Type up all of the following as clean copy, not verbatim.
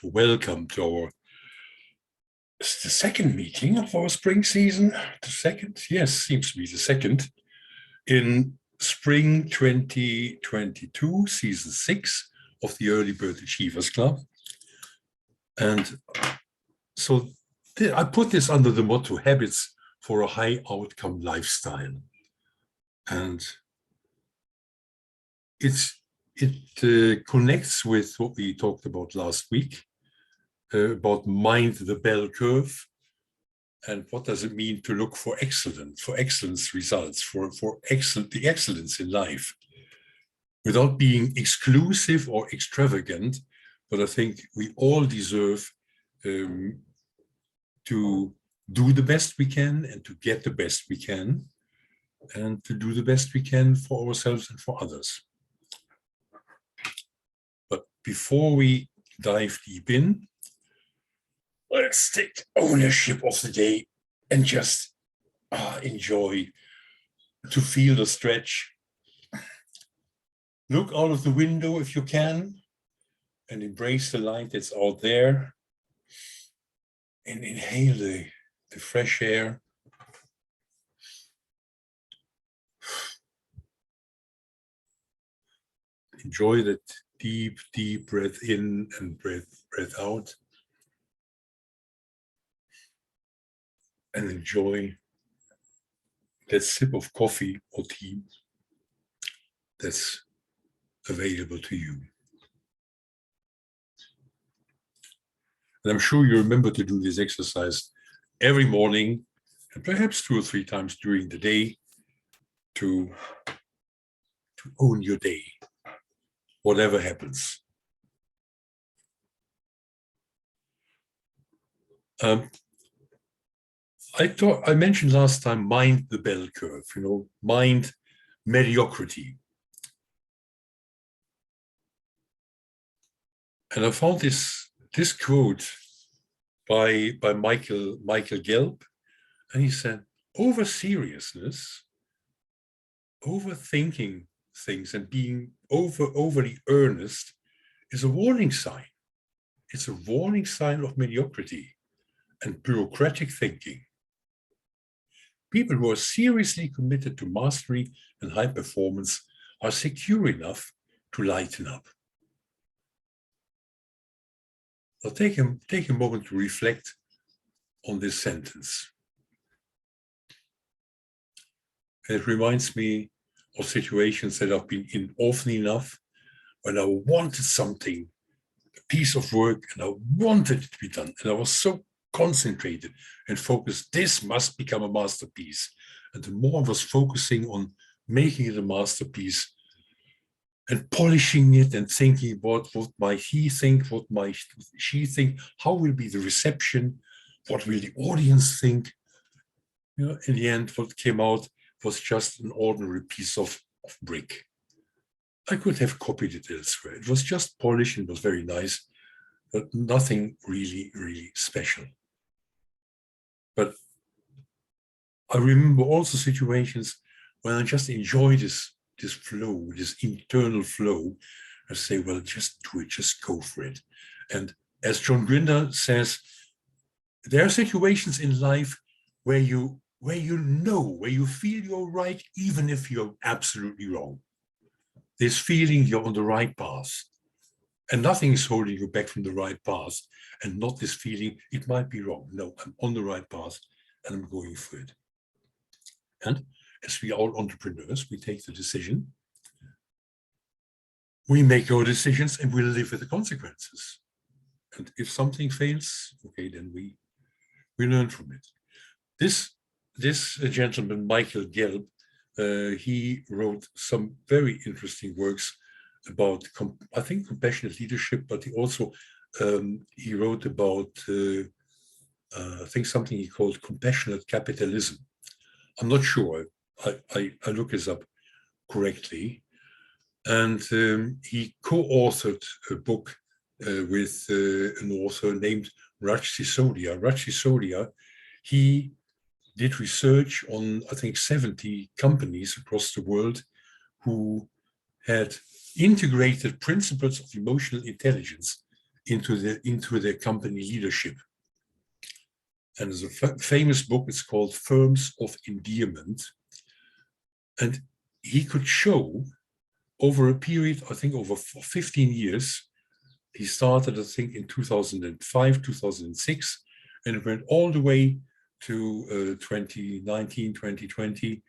So welcome to the second meeting of our spring season. The second, yes, seems to be the second in spring 2022, season 6 of the Early Bird Achievers Club. And so I put this under the motto, Habits for a High Outcome Lifestyle. And it connects with what we talked about last week, about mind the bell curve, and what does it mean to look for excellence results, for the excellence in life, without being exclusive or extravagant. But I think we all deserve to do the best we can and to get the best we can, and to do the best we can for ourselves and for others. But before we dive deep in, let's take ownership of the day and just enjoy, to feel the stretch. Look out of the window if you can and embrace the light that's out there, and inhale the fresh air. Enjoy that deep, deep breath in and breath out. And enjoy that sip of coffee or tea that's available to you. And I'm sure you remember to do this exercise every morning, and perhaps 2 or 3 times during the day, to own your day, whatever happens. I mentioned last time, mind the bell curve, mind mediocrity. And I found this quote by Michael Gelb, and he said, over seriousness, overthinking things and being overly earnest is a warning sign. It's a warning sign of mediocrity and bureaucratic thinking. People who are seriously committed to mastery and high performance are secure enough to lighten up. I'll take a moment to reflect on this sentence. It reminds me of situations that I've been in often enough when I wanted something, a piece of work, and I wanted it to be done. And I was so concentrated and focused, this must become a masterpiece. And the more I was focusing on making it a masterpiece and polishing it and thinking what might he think, what might she think, how will be the reception, what will the audience think? In the end, what came out was just an ordinary piece of brick. I could have copied it elsewhere. It was just polished and was very nice, but nothing really, really special. But I remember also situations when I just enjoy this flow, this internal flow. I say, well, just do it, just go for it. And as John Grinder says, there are situations in life where you feel you're right, even if you're absolutely wrong. This feeling you're on the right path, and nothing is holding you back from the right path, and not this feeling, it might be wrong. No, I'm on the right path, and I'm going for it. And as we are entrepreneurs, we take the decision. We make our decisions, and we live with the consequences. And if something fails, okay, then we learn from it. This gentleman, Michael Gelb, he wrote some very interesting works about, I think, compassionate leadership, but he also he wrote about, I think, something he called compassionate capitalism. I'm not sure. I look this up correctly. And he co-authored a book with an author named Raj Sisodia. Raj Sisodia, he did research on, I think, 70 companies across the world who had integrated principles of emotional intelligence into their company leadership. And there's a famous book, it's called Firms of Endearment. And he could show over a period, I think over 15 years, he started, I think, in 2005, 2006, and it went all the way to 2019, 2020.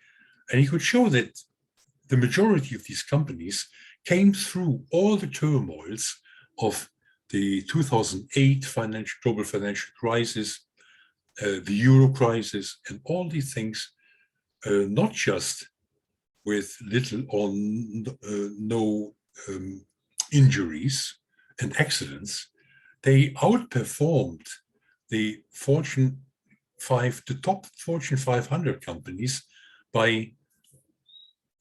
And he could show that the majority of these companies came through all the turmoils of the 2008 global financial crisis, the Euro crisis, and all these things, not just with little or no injuries and accidents. They outperformed the top Fortune 500 companies by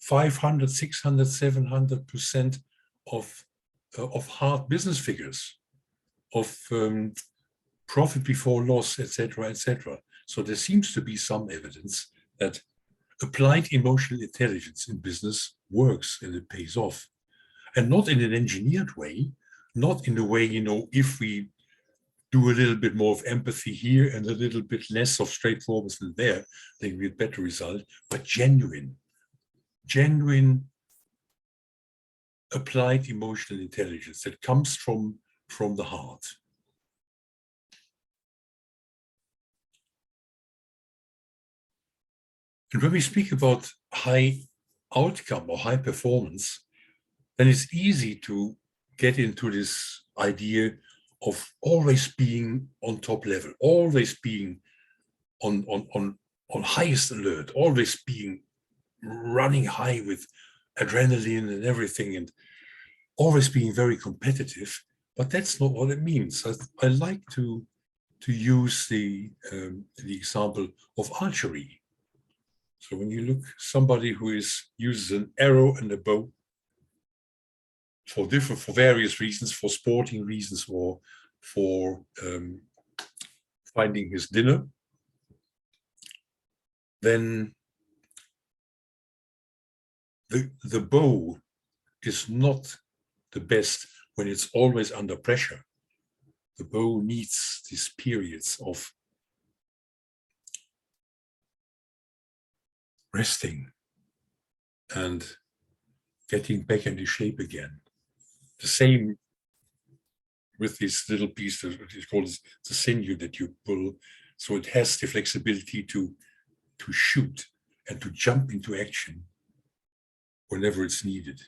500, 600, 700% of hard business figures, of profit before loss, etc., etc. So there seems to be some evidence that applied emotional intelligence in business works and it pays off. And not in an engineered way, not in the way, if we do a little bit more of empathy here and a little bit less of straightforwardness there, then we get better result, but genuine applied emotional intelligence that comes from the heart. And when we speak about high outcome or high performance, then it's easy to get into this idea of always being on top level, always being on highest alert, always being running high with adrenaline and everything, and always being very competitive. But that's not what it means. I like to use the example of archery. So when you look somebody who uses an arrow and a bow for various reasons, for sporting reasons or for finding his dinner, then the bow is not the best when it's always under pressure. The bow needs these periods of resting and getting back into shape again. The same with this little piece that is called the sinew that you pull, so it has the flexibility to shoot and to jump into action whenever it's needed.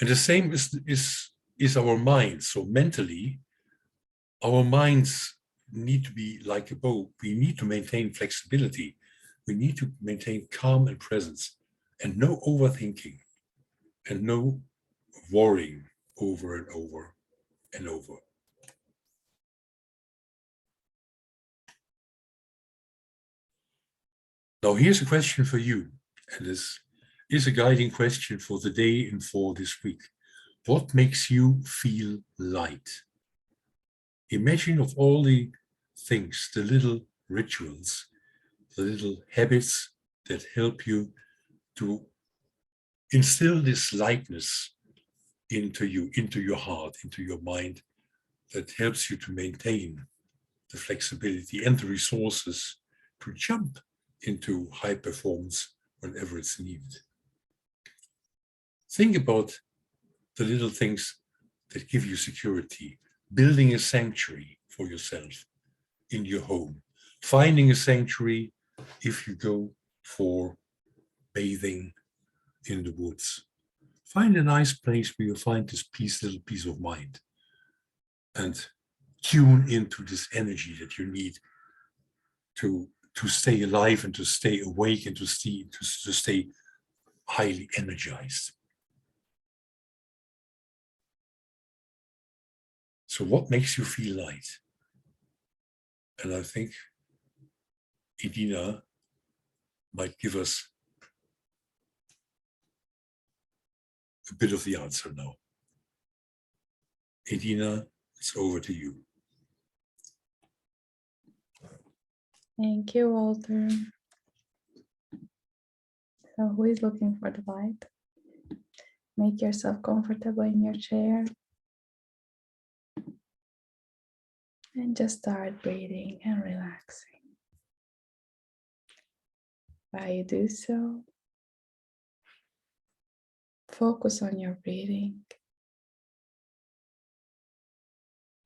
And the same is our minds. So mentally, our minds need to be like a bow. We need to maintain flexibility. We need to maintain calm and presence, and no overthinking, and no worrying over and over and over. Now here's a question for you, and this is a guiding question for the day and for this week. What makes you feel light? Imagine of all the things, the little rituals, the little habits that help you to instill this lightness into you, into your heart, into your mind, that helps you to maintain the flexibility and the resources to jump into high performance whenever it's needed. Think about the little things that give you security, building a sanctuary for yourself in your home, finding a sanctuary if you go for bathing in the woods. Find a nice place where you find this little peace of mind, and tune into this energy that you need to stay alive and to stay awake and to stay highly energized. So what makes you feel light? And I think Edina might give us a bit of the answer now. Edina, it's over to you. Thank you, Walter. So who is looking for the light? Make yourself comfortable in your chair. And just start breathing and relaxing. While you do so, focus on your breathing.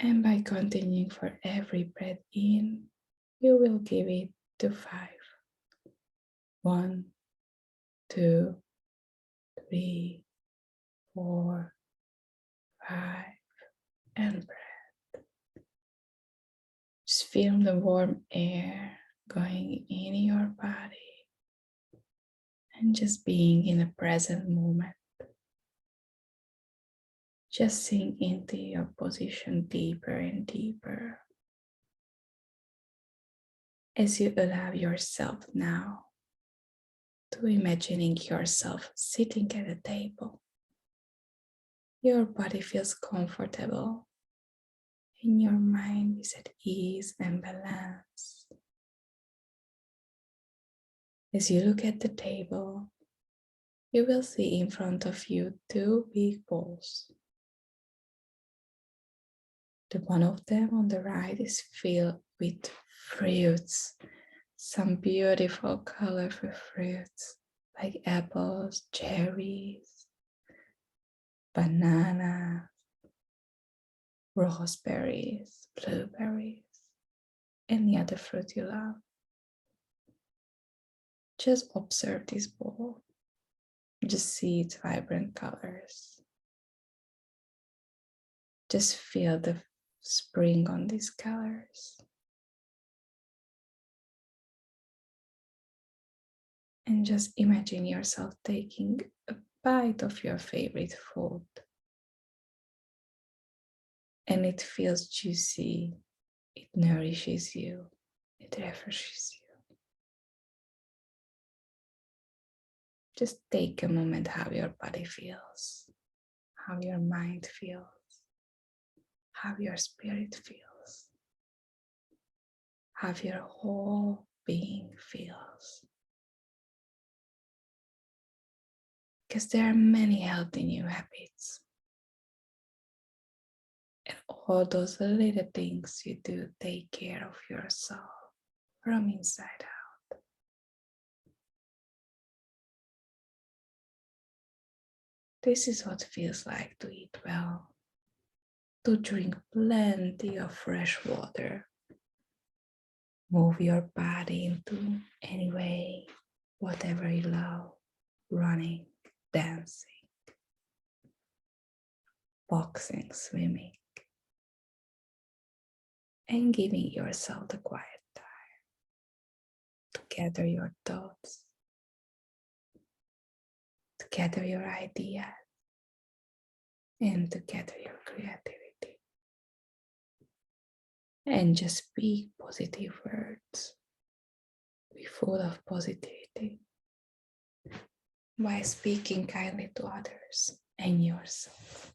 And by continuing for every breath in, you will give it to 5. 1, 2, 3, 4, 5, and breath. Just feel the warm air going in your body and just being in the present moment. Just sink into your position deeper and deeper as you allow yourself now to imagining yourself sitting at a table. Your body feels comfortable and your mind is at ease and balance. As you look at the table, you will see in front of you 2 big bowls. The one of them on the right is filled with fruits, some beautiful colorful fruits like apples, cherries, bananas, raspberries, blueberries, any other fruit you love. Just observe this bowl. Just see its vibrant colors. Just feel the spring on these colors. And just imagine yourself taking a bite of your favorite food. And it feels juicy, it nourishes you, it refreshes you. Just take a moment how your body feels, how your mind feels, how your spirit feels, how your whole being feels. Because there are many healthy new habits. And all those little things you do take care of yourself from inside out. This is what it feels like to eat well, to drink plenty of fresh water, move your body into any way, whatever you love, running, dancing, boxing, swimming, and giving yourself the quiet time to gather your thoughts, to gather your ideas, and to gather your creativity. And just speak positive words. Be full of positivity by speaking kindly to others and yourself.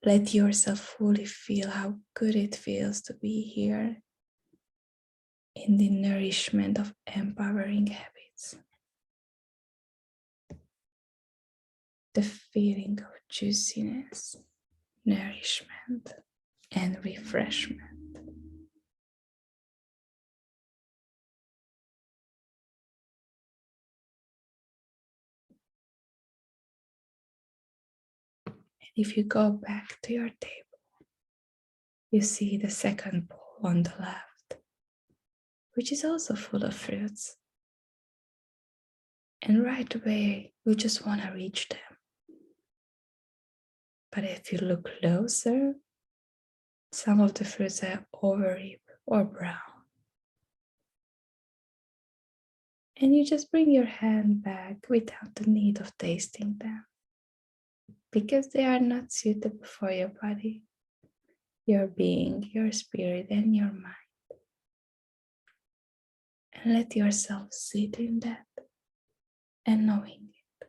Let yourself fully feel how good it feels to be here in the nourishment of empowering habits. The feeling of juiciness, nourishment, and refreshment. If you go back to your table, you see the second bowl on the left, which is also full of fruits. And right away, you just want to reach them. But if you look closer, some of the fruits are overripe or brown. And you just bring your hand back without the need of tasting them, because they are not suitable for your body, your being, your spirit, and your mind. And let yourself sit in that and knowing it.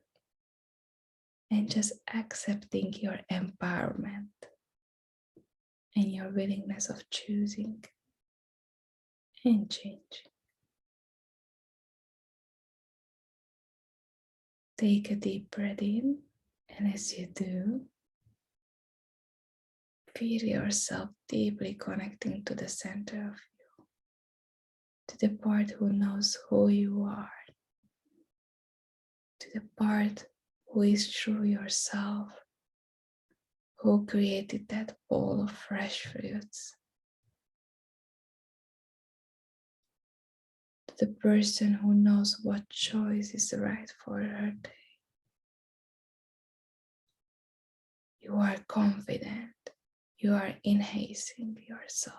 And just accepting your empowerment and your willingness of choosing and changing. Take a deep breath in, and as you do, feel yourself deeply connecting to the center of you, to the part who knows who you are, to the part who is true yourself, who created that bowl of fresh fruits, to the person who knows what choice is right for her day. You are confident, you are enhancing yourself.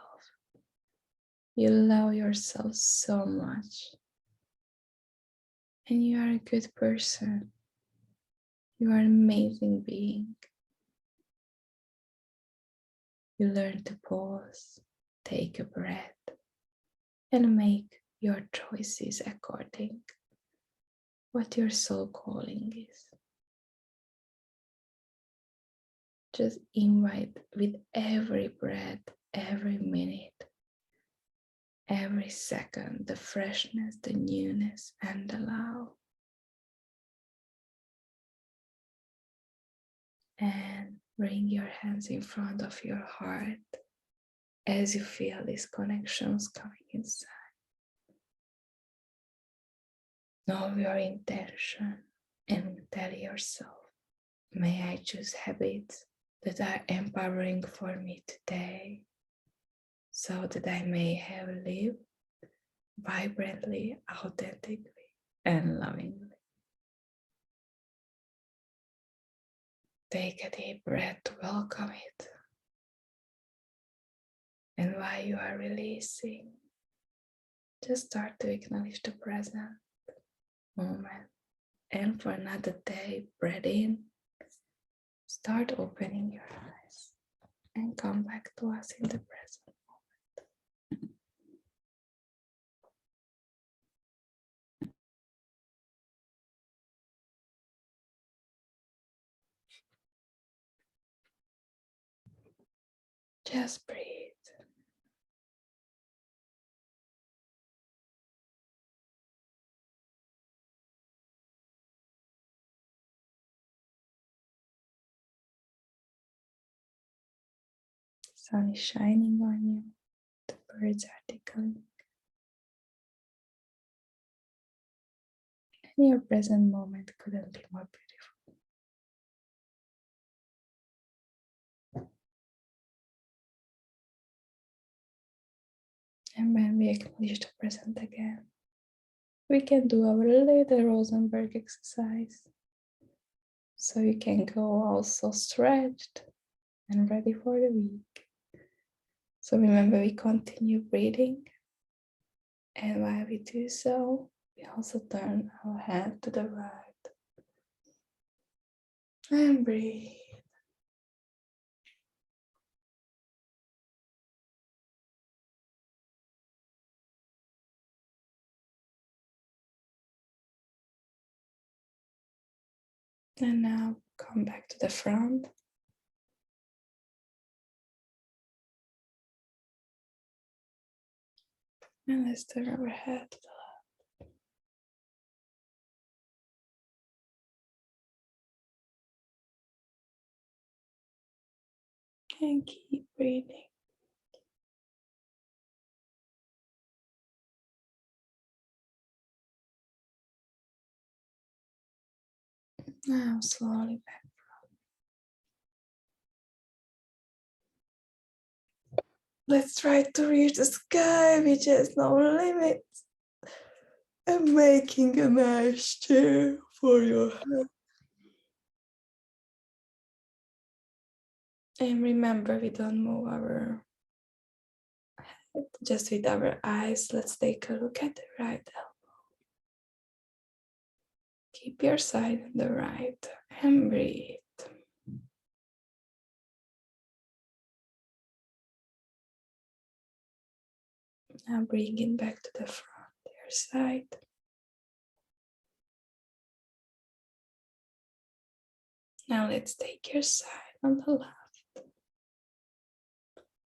You love yourself so much, and you are a good person. You are an amazing being. You learn to pause, take a breath, and make your choices according what your soul calling is. Just invite with every breath, every minute, every second, the freshness, the newness, and the love. And bring your hands in front of your heart as you feel these connections coming inside. Know your intention and tell yourself, may I choose habits that are empowering for me today, so that I may have lived vibrantly, authentically, and lovingly. Take a deep breath to welcome it. And while you are releasing, just start to acknowledge the present moment. And for another day, breathe in, start opening your eyes, and come back to us in the present moment. Just breathe. The sun is shining on you. The birds are tickling. And your present moment couldn't be more beautiful. And when we acknowledge the present again, we can do our little Rosenberg exercise. So you can go also stretched and ready for the week. So remember, we continue breathing. And while we do so, we also turn our head to the right. And breathe. And now come back to the front. And let's turn our head to the left. And keep breathing. Now slowly back. Let's try to reach the sky, which has no limits. And making a nice chair for your head. And remember, we don't move our head, just with our eyes. Let's take a look at the right elbow. Keep your side on the right and breathe. Now bring it back to the front, your side. Now let's take your side on the left.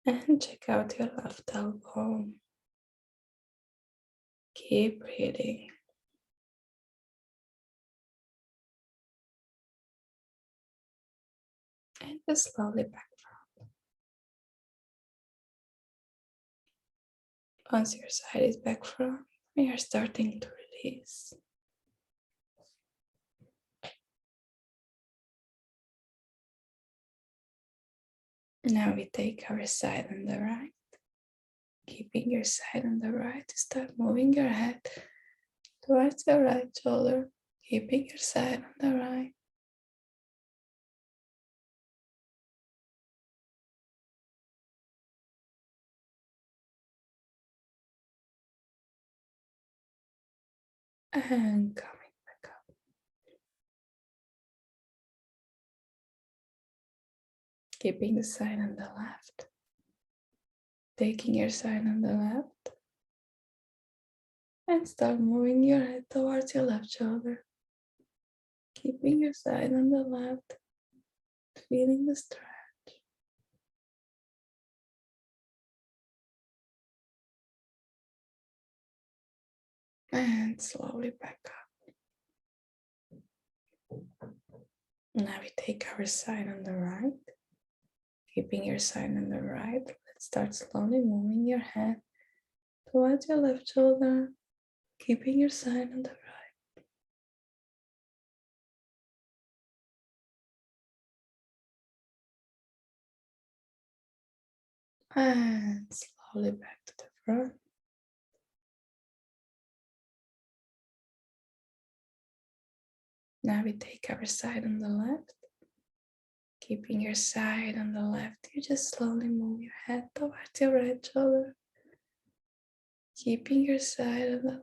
And check out your left elbow. Keep breathing. And just slowly back front. Once your side is back front, we are starting to release. Now we take our side on the right, keeping your side on the right. Start moving your head towards your right shoulder, keeping your side on the right. And coming back up. Keeping the side on the left. Taking your side on the left. And start moving your head towards your left shoulder. Keeping your side on the left. Feeling the stretch. And slowly back up. Now we take our side on the right. Keeping your side on the right, let's start slowly moving your head towards your left shoulder, keeping your side on the right. And slowly back to the front. Now we take our side on the left. Keeping your side on the left, you just slowly move your head towards your right shoulder. Keeping your side on the left.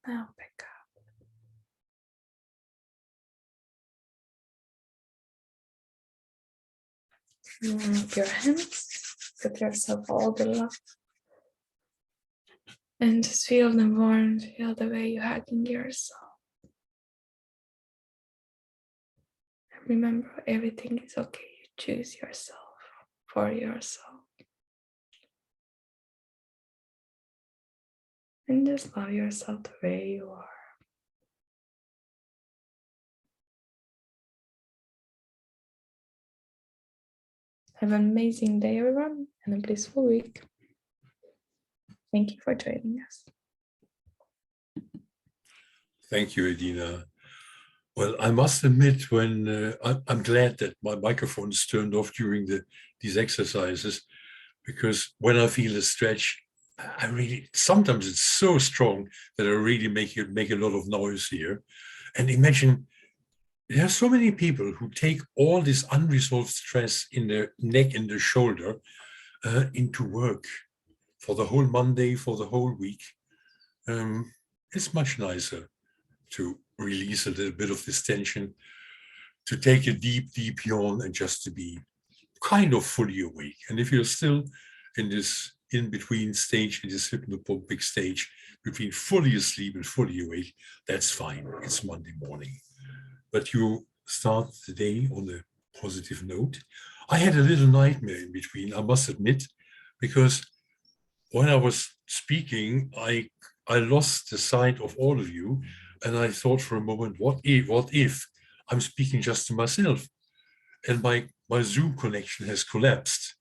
Now back up. Move your hands, give yourself all the love. And just feel the warmth, feel the way you're hugging yourself. And remember, everything is okay. You choose yourself for yourself. And just love yourself the way you are. Have an amazing day, everyone, and a blissful week. Thank you for joining us. Thank you, Edina. Well, I must admit, when I'm glad that my microphone is turned off during these exercises, because when I feel a stretch, I really, sometimes it's so strong that I really make a lot of noise here. And imagine, there are so many people who take all this unresolved stress in their neck and their shoulder into work for the whole Monday, for the whole week. It's much nicer to release a little bit of this tension, to take a deep, deep yawn and just to be kind of fully awake. And if you're still in this in-between stage, in this hypnopompic stage, between fully asleep and fully awake, that's fine. It's Monday morning. But you start the day on a positive note. I had a little nightmare in between, I must admit, because when I was speaking, I lost the sight of all of you, and I thought for a moment, what if I'm speaking just to myself and my Zoom connection has collapsed?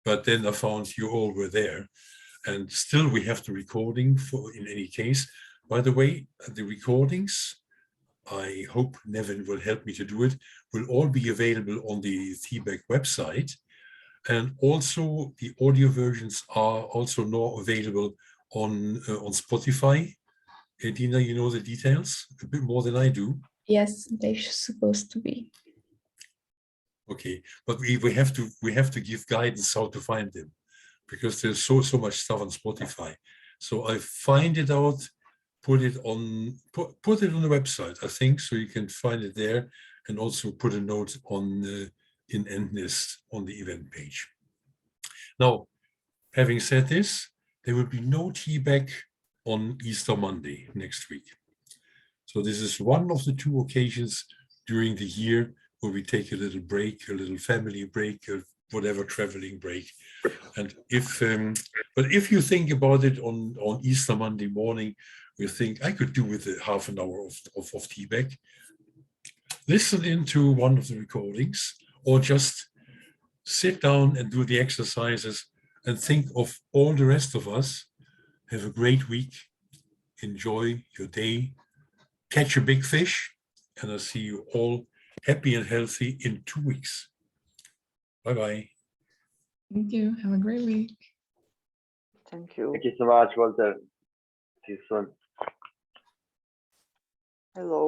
But then I found you all were there, and still we have the recording for in any case. By the way, the recordings, I hope Nevin will help me to do it, will all be available on the feedback website. And also the audio versions are also now available on Spotify. Edina, you know the details a bit more than I do. Yes, they're supposed to be. Okay, but we have to give guidance how to find them, because there's so much stuff on Spotify. So I find it out, put it on the website, I think, so you can find it there, and also put a note on in Endness on the event page. Now, having said this, there will be no tea bag on Easter Monday next week. So this is one of the two occasions during the year where we take a little break, a little family break, whatever traveling break. And but if you think about it on Easter Monday morning, you think I could do with a half an hour of tea bag. Listen into one of the recordings, or just sit down and do the exercises and think of all the rest of us. Have a great week. Enjoy your day. Catch a big fish. And I'll see you all happy and healthy in 2 weeks. Bye-bye. Thank you. Have a great week. Thank you. Thank you so much, Walter. See you soon. Hello.